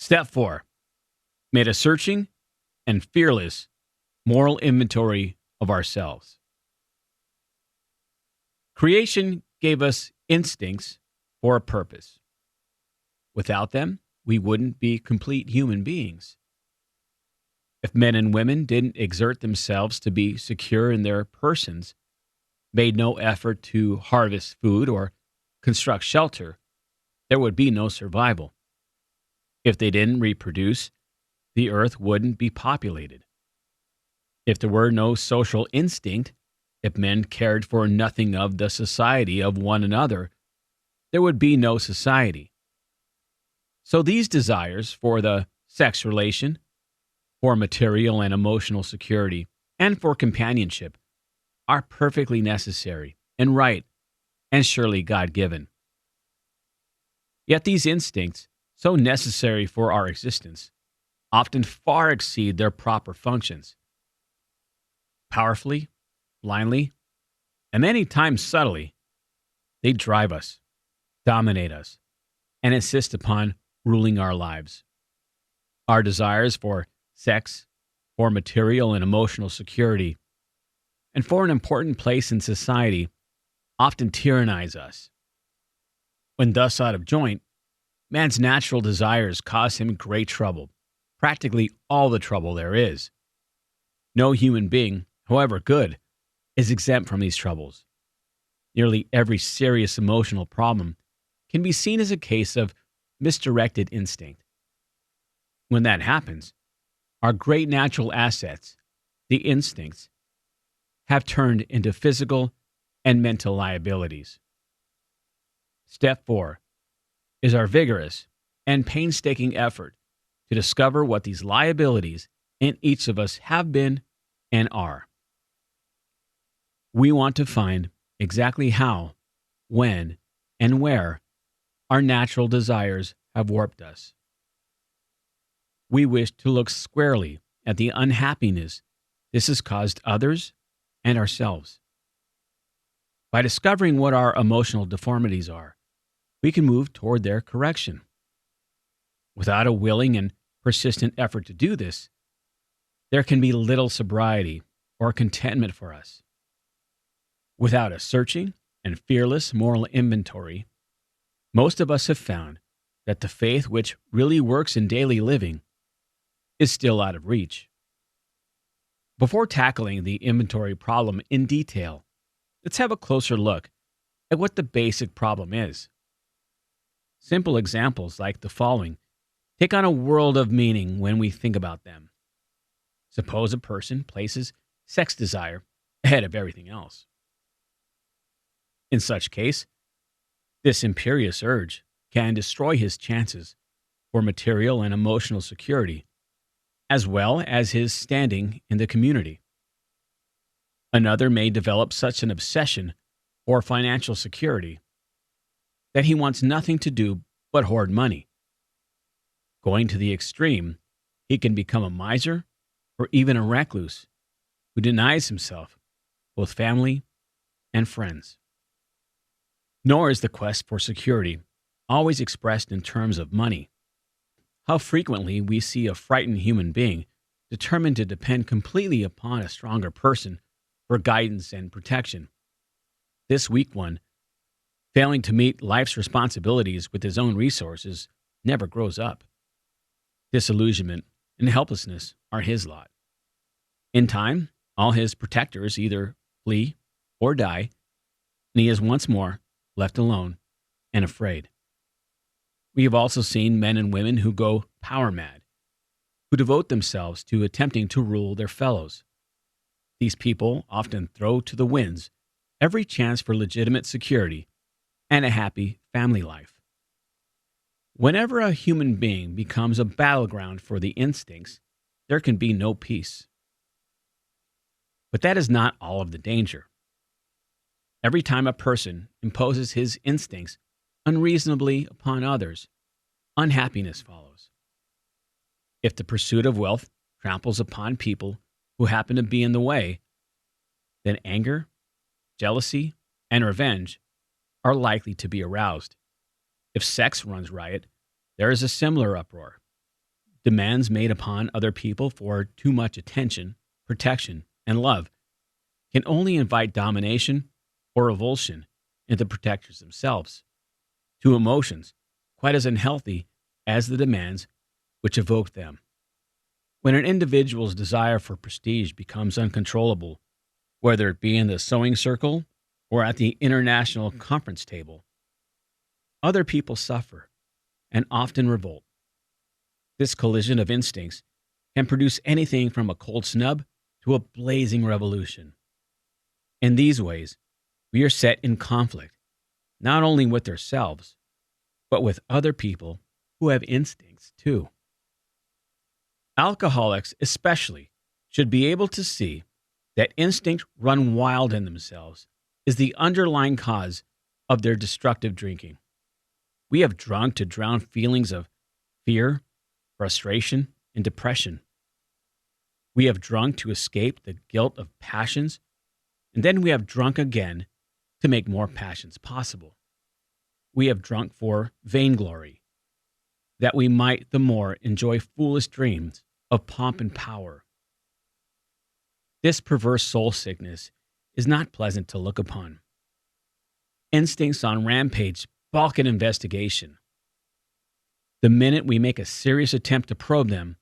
Step 4. Made a searching and fearless moral inventory of ourselves. Creation gave us instincts for a purpose. Without them, we wouldn't be complete human beings. If men and women didn't exert themselves to be secure in their persons, made no effort to harvest food or construct shelter, there would be no survival. If they didn't reproduce, the earth wouldn't be populated. If there were no social instinct, if men cared for nothing of the society of one another, there would be no society. So these desires for the sex relation, for material and emotional security, and for companionship are perfectly necessary and right and surely God-given. Yet these instincts, so necessary for our existence, often far exceed their proper functions. Powerfully, blindly, and many times subtly, they drive us, dominate us, and insist upon ruling our lives. Our desires for sex, for material and emotional security, and for an important place in society often tyrannize us. When thus out of joint, man's natural desires cause him great trouble, practically all the trouble there is. No human being, however good, is exempt from these troubles. Nearly every serious emotional problem can be seen as a case of misdirected instinct. When that happens, our great natural assets, the instincts, have turned into physical and mental liabilities. Step 4 is our vigorous and painstaking effort to discover what these liabilities in each of us have been and are. We want to find exactly how, when, and where our natural desires have warped us. We wish to look squarely at the unhappiness this has caused others and ourselves. By discovering what our emotional deformities are, we can move toward their correction. Without a willing and persistent effort to do this, there can be little sobriety or contentment for us. Without a searching and fearless moral inventory, most of us have found that the faith which really works in daily living is still out of reach. Before tackling the inventory problem in detail, let's have a closer look at what the basic problem is. Simple examples like the following take on a world of meaning when we think about them. Suppose a person places sex desire ahead of everything else. In such case, this imperious urge can destroy his chances for material and emotional security, as well as his standing in the community. Another may develop such an obsession for financial security that he wants nothing to do but hoard money. Going to the extreme, he can become a miser or even a recluse who denies himself both family and friends. Nor is the quest for security always expressed in terms of money. How frequently we see a frightened human being determined to depend completely upon a stronger person for guidance and protection. This weak one, failing to meet life's responsibilities with his own resources, never grows up. Disillusionment and helplessness are his lot. In time, all his protectors either flee or die, and he is once more left alone and afraid. We have also seen men and women who go power mad, who devote themselves to attempting to rule their fellows. These people often throw to the winds every chance for legitimate security and a happy family life. Whenever a human being becomes a battleground for the instincts, there can be no peace. But that is not all of the danger. Every time a person imposes his instincts unreasonably upon others, unhappiness follows. If the pursuit of wealth tramples upon people who happen to be in the way, then anger, jealousy, and revenge are likely to be aroused. If sex runs riot, there is a similar uproar. demands made upon other people for too much attention, protection, and love can only invite domination or revulsion in the protectors themselves, two emotions quite as unhealthy as the demands which evoke them. When an individual's desire for prestige becomes uncontrollable, whether it be in the sewing circle or at the international conference table, other people suffer and often revolt. This collision of instincts can produce anything from a cold snub to a blazing revolution. In these ways, we are set in conflict, not only with ourselves, but with other people who have instincts too. Alcoholics, especially, should be able to see that instinct run wild in themselves is the underlying cause of their destructive drinking. We have drunk to drown feelings of fear, frustration, and depression. We have drunk to escape the guilt of passions, and then we have drunk again to make more passions possible. We have drunk for vainglory, that we might the more enjoy foolish dreams of pomp and power. This perverse soul sickness is not pleasant to look upon. Instincts on rampage balk an investigation. The minute we make a serious attempt to probe them,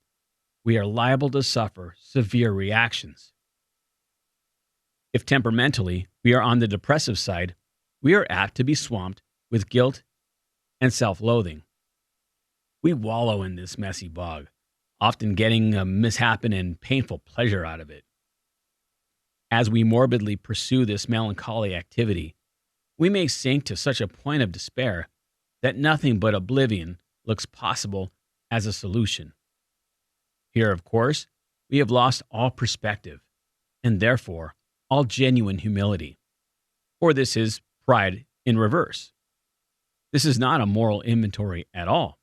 we are liable to suffer severe reactions. If temperamentally we are on the depressive side, we are apt to be swamped with guilt and self-loathing. We wallow in this messy bog, often getting a misshapen and painful pleasure out of it. As we morbidly pursue this melancholy activity, we may sink to such a point of despair that nothing but oblivion looks possible as a solution. Here, of course, we have lost all perspective, and therefore all genuine humility. For this is pride in reverse. This is not a moral inventory at all.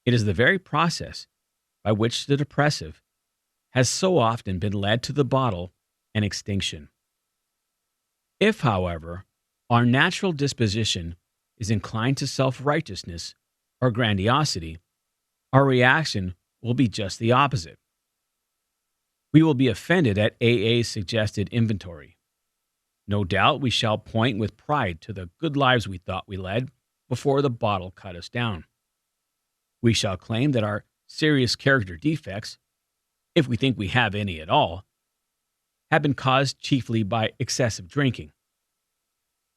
It is the very process by which the depressive has so often been led to the bottle and extinction. If, however, our natural disposition is inclined to self-righteousness or grandiosity, our reaction will be just the opposite. We will be offended at AA's suggested inventory. No doubt we shall point with pride to the good lives we thought we led before the bottle cut us down. We shall claim that our serious character defects, if we think we have any at all, have been caused chiefly by excessive drinking.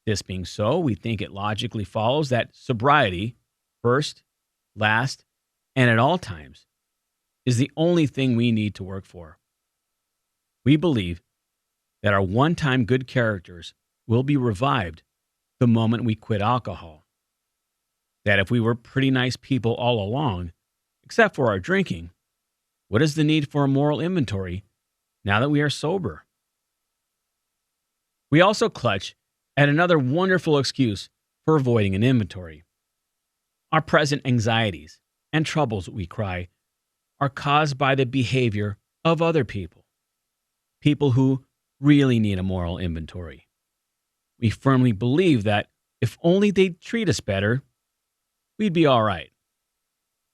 This being so, we think it logically follows that sobriety, first, last, and at all times, is the only thing we need to work for. We believe that our one-time good characters will be revived the moment we quit alcohol. That if we were pretty nice people all along, except for our drinking, what is the need for a moral inventory now that we are sober? We also clutch at another wonderful excuse for avoiding an inventory. Our present anxieties and troubles, we cry, are caused by the behavior of other people, people who really need a moral inventory. We firmly believe that if only they'd treat us better, we'd be all right.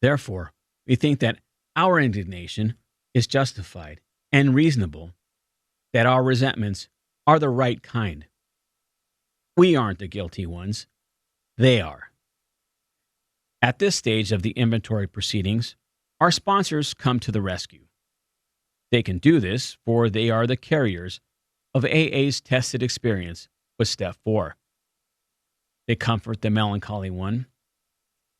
Therefore, we think that our indignation is justified and reasonable, that our resentments are the right kind. We aren't the guilty ones. They are. At this stage of the inventory proceedings, our sponsors come to the rescue. They can do this, for they are the carriers of AA's tested experience with Step 4. They comfort the melancholy one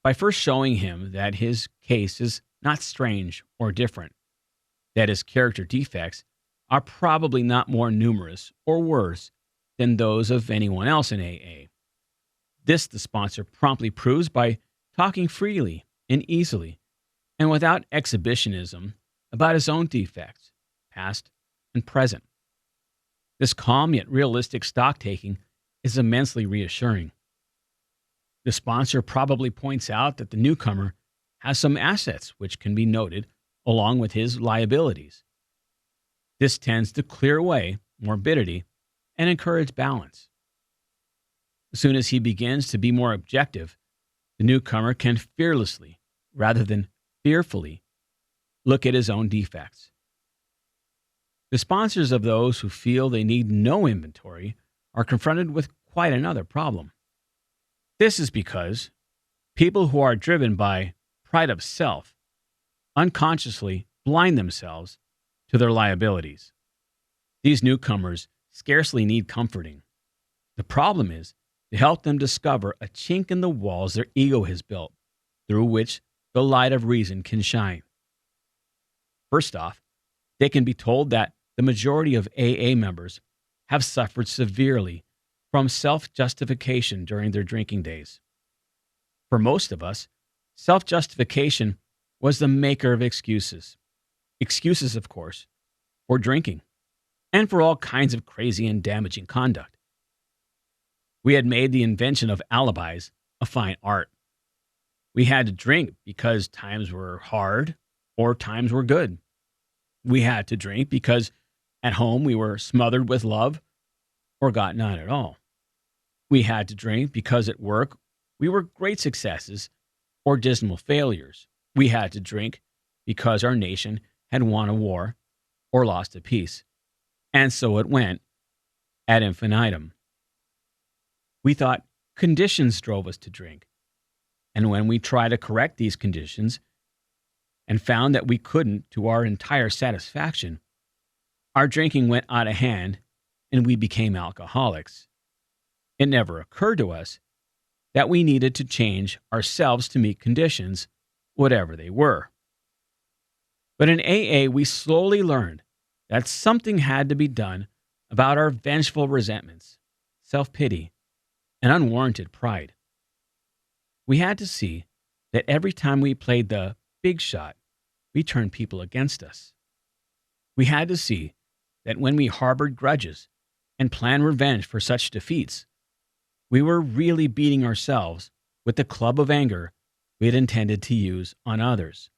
by first showing him that his case is not strange or different, that his character defects are probably not more numerous or worse than those of anyone else in AA. This the sponsor promptly proves by talking freely and easily and without exhibitionism about his own defects, past and present. This calm yet realistic stock-taking is immensely reassuring. The sponsor probably points out that the newcomer has some assets which can be noted along with his liabilities. This tends to clear away morbidity and encourage balance. As soon as he begins to be more objective, the newcomer can fearlessly, rather than fearfully, look at his own defects. The sponsors of those who feel they need no inventory are confronted with quite another problem. This is because people who are driven by pride of self unconsciously blind themselves to their liabilities. These newcomers scarcely need comforting. The problem is to help them discover a chink in the walls their ego has built, through which the light of reason can shine. First off, they can be told that the majority of AA members have suffered severely from self-justification during their drinking days. For most of us, self-justification was the maker of excuses. Excuses, of course, for drinking and for all kinds of crazy and damaging conduct. We had made the invention of alibis a fine art. We had to drink because times were hard or times were good. We had to drink because at home we were smothered with love or got none at all. We had to drink because at work we were great successes or dismal failures. We had to drink because our nation had won a war or lost a peace. And so it went ad infinitum. We thought conditions drove us to drink. And when we tried to correct these conditions and found that we couldn't to our entire satisfaction, our drinking went out of hand and we became alcoholics. It never occurred to us that we needed to change ourselves to meet conditions, whatever they were. But in AA, we slowly learned that something had to be done about our vengeful resentments, self-pity, and unwarranted pride. We had to see that every time we played the big shot, we turned people against us. We had to see that when we harbored grudges and planned revenge for such defeats, we were really beating ourselves with the club of anger we had intended to use on others.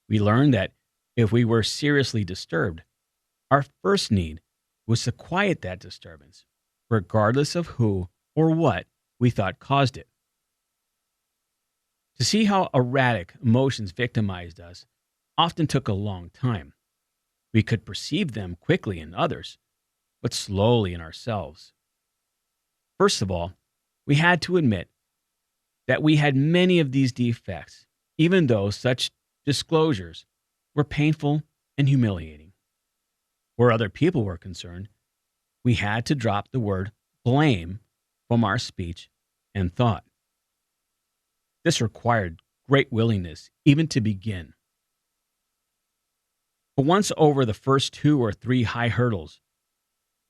We learned that if we were seriously disturbed, our first need was to quiet that disturbance, regardless of who or what we thought caused it. To see how erratic emotions victimized us often took a long time. We could perceive them quickly in others, but slowly in ourselves. First of all, we had to admit that we had many of these defects, even though such disclosures were painful and humiliating. Where other people were concerned, we had to drop the word blame from our speech and thought. This required great willingness even to begin. But once over the first 2 or 3 high hurdles,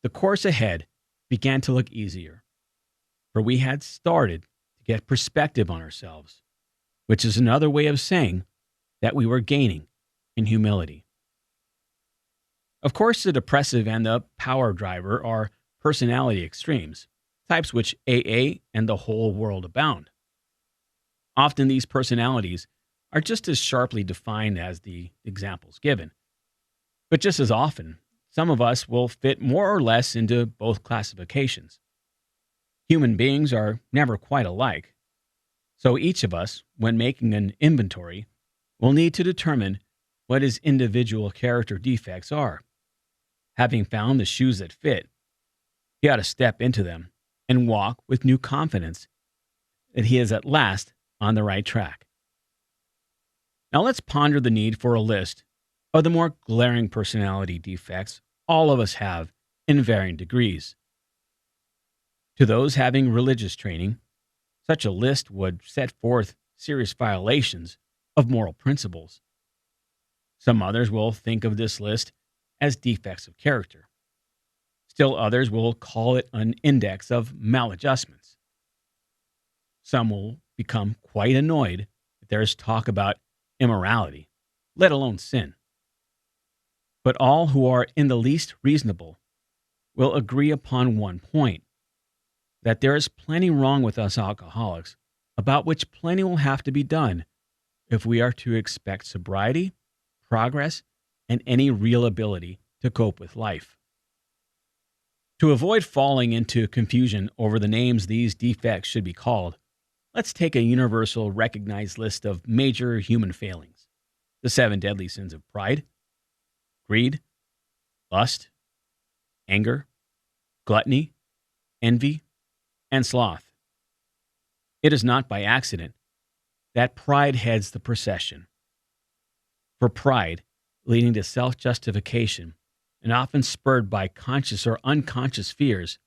the course ahead began to look easier, for we had started to get perspective on ourselves, which is another way of saying that we were gaining in humility. Of course, the depressive and the power driver are personality extremes, types which AA and the whole world abound. Often these personalities are just as sharply defined as the examples given. But just as often, some of us will fit more or less into both classifications. Human beings are never quite alike, so each of us, when making an inventory, will need to determine what his individual character defects are. Having found the shoes that fit, he ought to step into them and walk with new confidence that he is at last on the right track. Now let's ponder the need for a list of the more glaring personality defects all of us have in varying degrees. To those having religious training, such a list would set forth serious violations of moral principles. Some others will think of this list as defects of character. Still others will call it an index of maladjustments. Some will become quite annoyed if there is talk about immorality, let alone sin. But all who are in the least reasonable will agree upon one point, that there is plenty wrong with us alcoholics, about which plenty will have to be done if we are to expect sobriety, progress, and any real ability to cope with life. To avoid falling into confusion over the names these defects should be called, let's take a universal recognized list of major human failings. the 7 deadly sins of pride, greed, lust, anger, gluttony, envy, and sloth. It is not by accident that pride heads the procession. For pride, leading to self-justification and often spurred by conscious or unconscious fears,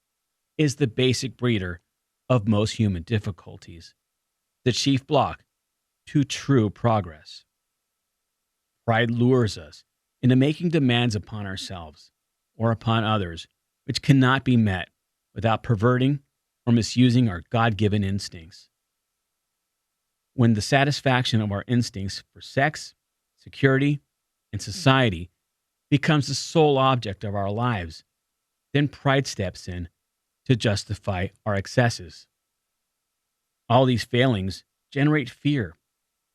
is the basic breeder of most human difficulties, the chief block to true progress. Pride lures us into making demands upon ourselves or upon others which cannot be met without perverting or misusing our God-given instincts. When the satisfaction of our instincts for sex, security, and society becomes the sole object of our lives, then pride steps in to justify our excesses. All these failings generate fear,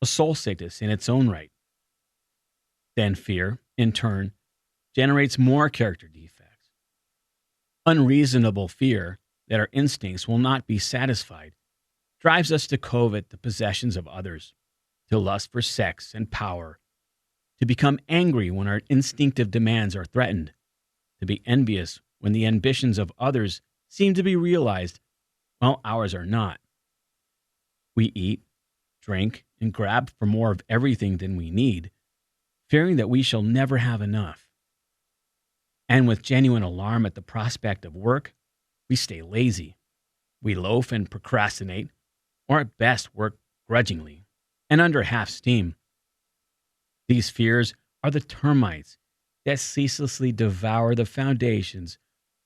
a soul sickness in its own right. Then fear, in turn, generates more character defects. Unreasonable fear that our instincts will not be satisfied drives us to covet the possessions of others, to lust for sex and power, to become angry when our instinctive demands are threatened, to be envious when the ambitions of others seem to be realized while ours are not. We eat, drink, and grab for more of everything than we need, fearing that we shall never have enough. And with genuine alarm at the prospect of work, we stay lazy. We loaf and procrastinate, or at best work grudgingly and under half steam. These fears are the termites that ceaselessly devour the foundations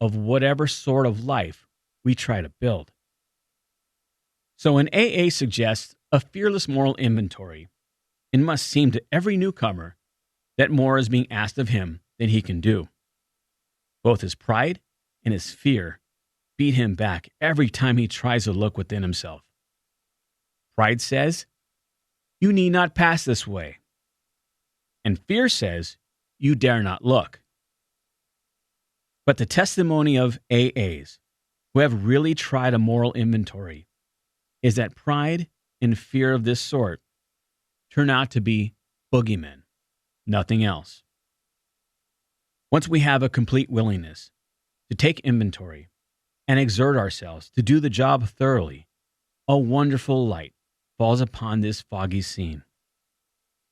of whatever sort of life we try to build. So when AA suggests a fearless moral inventory, it must seem to every newcomer that more is being asked of him than he can do. Both his pride and his fear beat him back every time he tries to look within himself. Pride says, "You need not pass this way." And fear says, "You dare not look." But the testimony of AAs who have really tried a moral inventory is that pride and fear of this sort turn out to be boogeymen, nothing else. Once we have a complete willingness to take inventory and exert ourselves to do the job thoroughly, a wonderful light falls upon this foggy scene.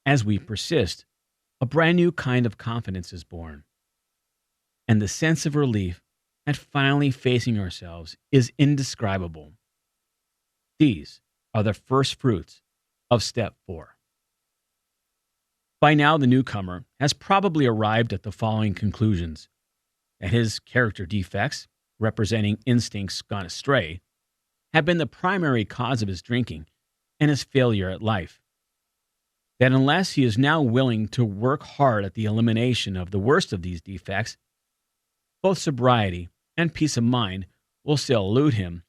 As we persist, a brand new kind of confidence is born, and the sense of relief at finally facing ourselves is indescribable. These are the first fruits of step 4. By now, the newcomer has probably arrived at the following conclusions: that his character defects, representing instincts gone astray, have been the primary cause of his drinking and his failure at life. That unless he is now willing to work hard at the elimination of the worst of these defects, both sobriety and peace of mind will still elude him.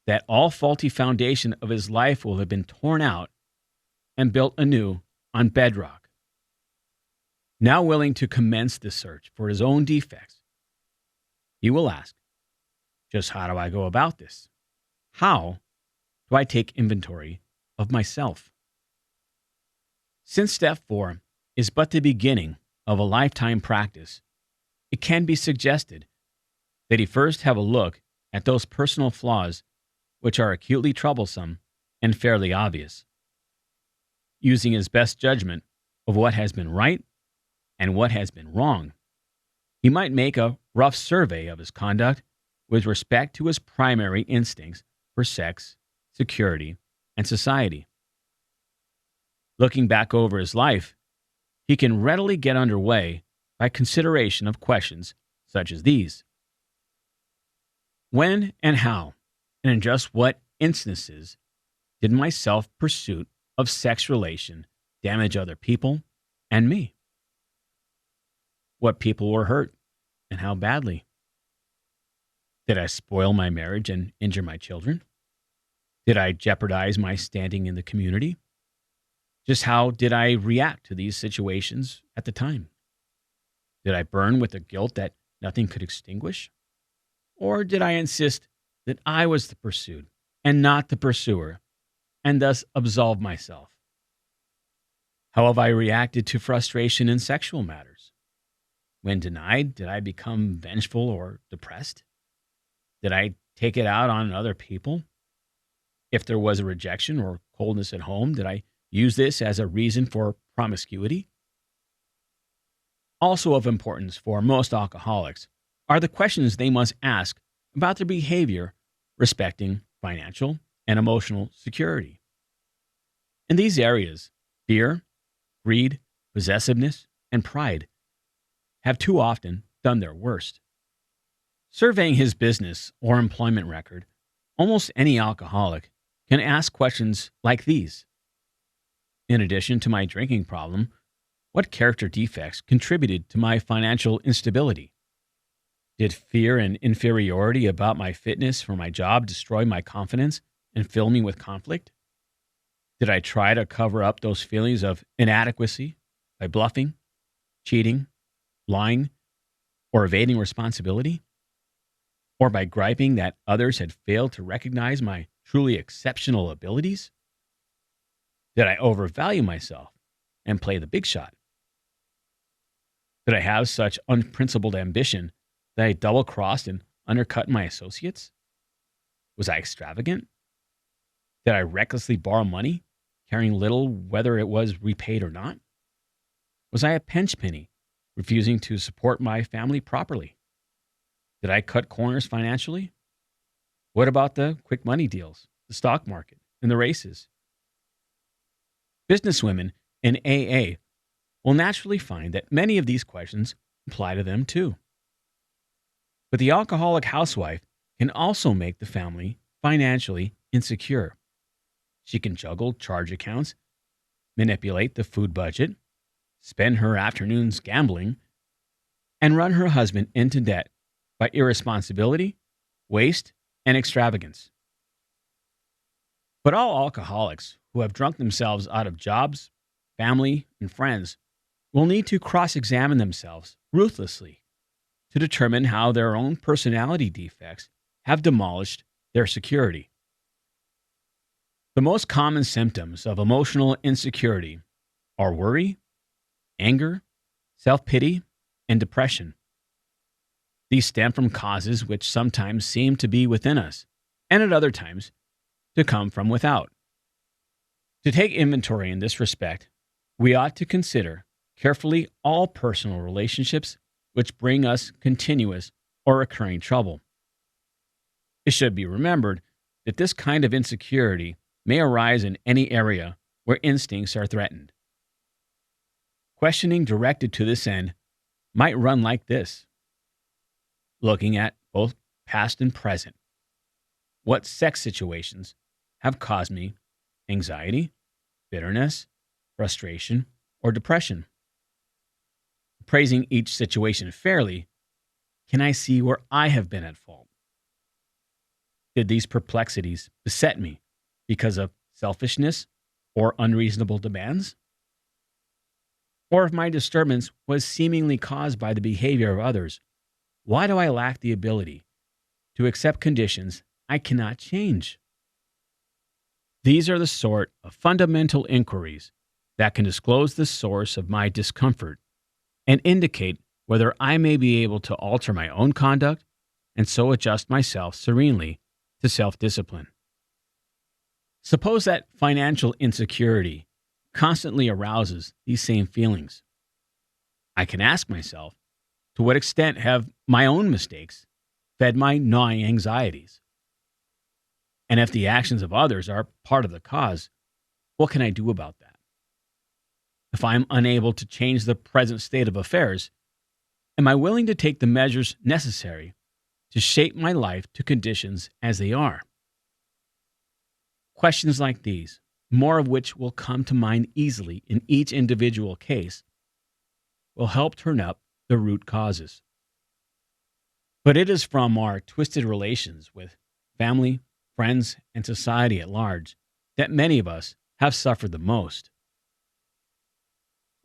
That all faulty foundation of his life will have been torn out and built anew on bedrock. Now willing to commence the search for his own defects, he will ask, just how do I go about this? How do I take inventory of myself? Since step 4 is but the beginning of a lifetime practice, it can be suggested that he first have a look at those personal flaws which are acutely troublesome and fairly obvious. Using his best judgment of what has been right and what has been wrong, he might make a rough survey of his conduct with respect to his primary instincts for sex, security, and society. Looking back over his life, he can readily get underway by consideration of questions such as these. When and how, and in just what instances, did my self-pursuit of sex relation damage other people and me? What people were hurt, and how badly? Did I spoil my marriage and injure my children? Did I jeopardize my standing in the community? Just how did I react to these situations at the time? Did I burn with a guilt that nothing could extinguish? Or did I insist that I was the pursued and not the pursuer, and thus absolve myself? How have I reacted to frustration in sexual matters? When denied, did I become vengeful or depressed? Did I take it out on other people? If there was a rejection or coldness at home, did I use this as a reason for promiscuity? Also of importance for most alcoholics are the questions they must ask about their behavior respecting financial and emotional security. In these areas, fear, greed, possessiveness, and pride have too often done their worst. Surveying his business or employment record, almost any alcoholic can ask questions like these. In addition to my drinking problem, what character defects contributed to my financial instability? Did fear and inferiority about my fitness for my job destroy my confidence and fill me with conflict? Did I try to cover up those feelings of inadequacy by bluffing, cheating, lying, or evading responsibility? Or by griping that others had failed to recognize my truly exceptional abilities? Did I overvalue myself and play the big shot? Did I have such unprincipled ambition that I double-crossed and undercut my associates? Was I extravagant? Did I recklessly borrow money, caring little whether it was repaid or not? Was I a pinchpenny, refusing to support my family properly? Did I cut corners financially? What about the quick money deals, the stock market, and the races? Businesswomen in AA will naturally find that many of these questions apply to them too. But the alcoholic housewife can also make the family financially insecure. She can juggle charge accounts, manipulate the food budget, spend her afternoons gambling, and run her husband into debt by irresponsibility, waste, and extravagance. But all alcoholics who have drunk themselves out of jobs, family, and friends will need to cross-examine themselves ruthlessly to determine how their own personality defects have demolished their security. The most common symptoms of emotional insecurity are worry, anger, self-pity, and depression. These stem from causes which sometimes seem to be within us, and at other times to come from without. To take inventory in this respect, we ought to consider carefully all personal relationships which bring us continuous or recurring trouble. It should be remembered that this kind of insecurity may arise in any area where instincts are threatened. Questioning directed to this end might run like this: looking at both past and present. What sex situations have caused me anxiety, bitterness, frustration, or depression? Appraising each situation fairly, can I see where I have been at fault? Did these perplexities beset me because of selfishness or unreasonable demands? Or if my disturbance was seemingly caused by the behavior of others, why do I lack the ability to accept conditions I cannot change? These are the sort of fundamental inquiries that can disclose the source of my discomfort and indicate whether I may be able to alter my own conduct and so adjust myself serenely to self-discipline. Suppose that financial insecurity constantly arouses these same feelings. I can ask myself, to what extent have my own mistakes fed my gnawing anxieties? And if the actions of others are part of the cause, what can I do about that? If I am unable to change the present state of affairs, am I willing to take the measures necessary to shape my life to conditions as they are? Questions like these, more of which will come to mind easily in each individual case, will help turn up the root causes. But it is from our twisted relations with family, friends, and society at large that many of us have suffered the most.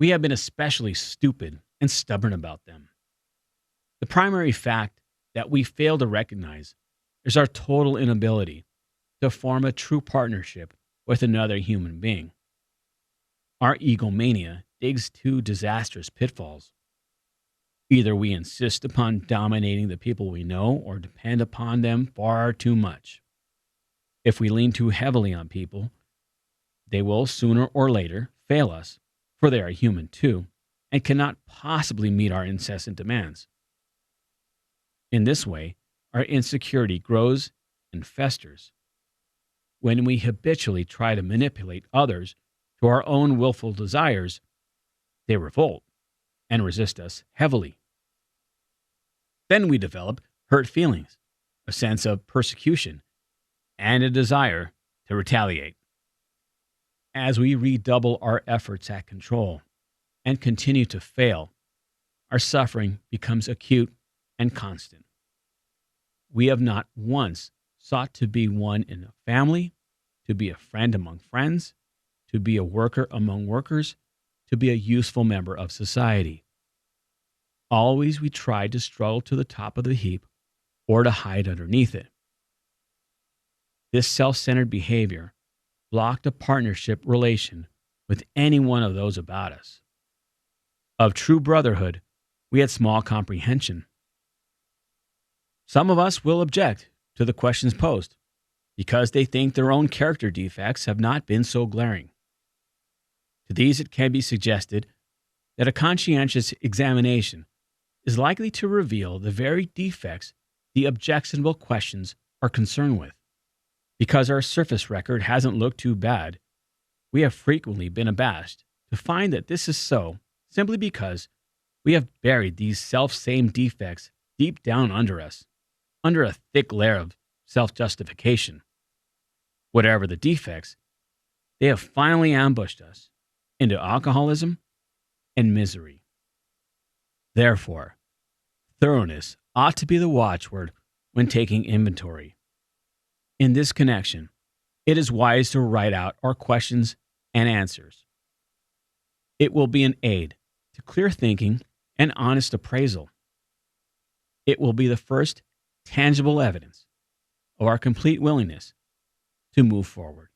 We have been especially stupid and stubborn about them. The primary fact that we fail to recognize is our total inability to form a true partnership with another human being. our egomania digs two disastrous pitfalls. Either we insist upon dominating the people we know or depend upon them far too much. If we lean too heavily on people, they will sooner or later fail us, for they are human too, and cannot possibly meet our incessant demands. In this way, our insecurity grows and festers. When we habitually try to manipulate others to our own willful desires, they revolt and resist us heavily. Then we develop hurt feelings, a sense of persecution, and a desire to retaliate. As we redouble our efforts at control and continue to fail, our suffering becomes acute and constant. We have not once sought to be one in a family, to be a friend among friends, to be a worker among workers, to be a useful member of society. Always we tried to struggle to the top of the heap or to hide underneath it. This self-centered behavior blocked a partnership relation with any one of those about us. Of true brotherhood, we had small comprehension. Some of us will object to the questions posed because they think their own character defects have not been so glaring. To these, it can be suggested that a conscientious examination is likely to reveal the very defects the objectionable questions are concerned with. Because our surface record hasn't looked too bad, we have frequently been abashed to find that this is so simply because we have buried these self-same defects deep down under us, under a thick layer of self-justification. Whatever the defects, they have finally ambushed us into alcoholism and misery. Therefore, thoroughness ought to be the watchword when taking inventory. In this connection, it is wise to write out our questions and answers. It will be an aid to clear thinking and honest appraisal. It will be the first tangible evidence of our complete willingness to move forward.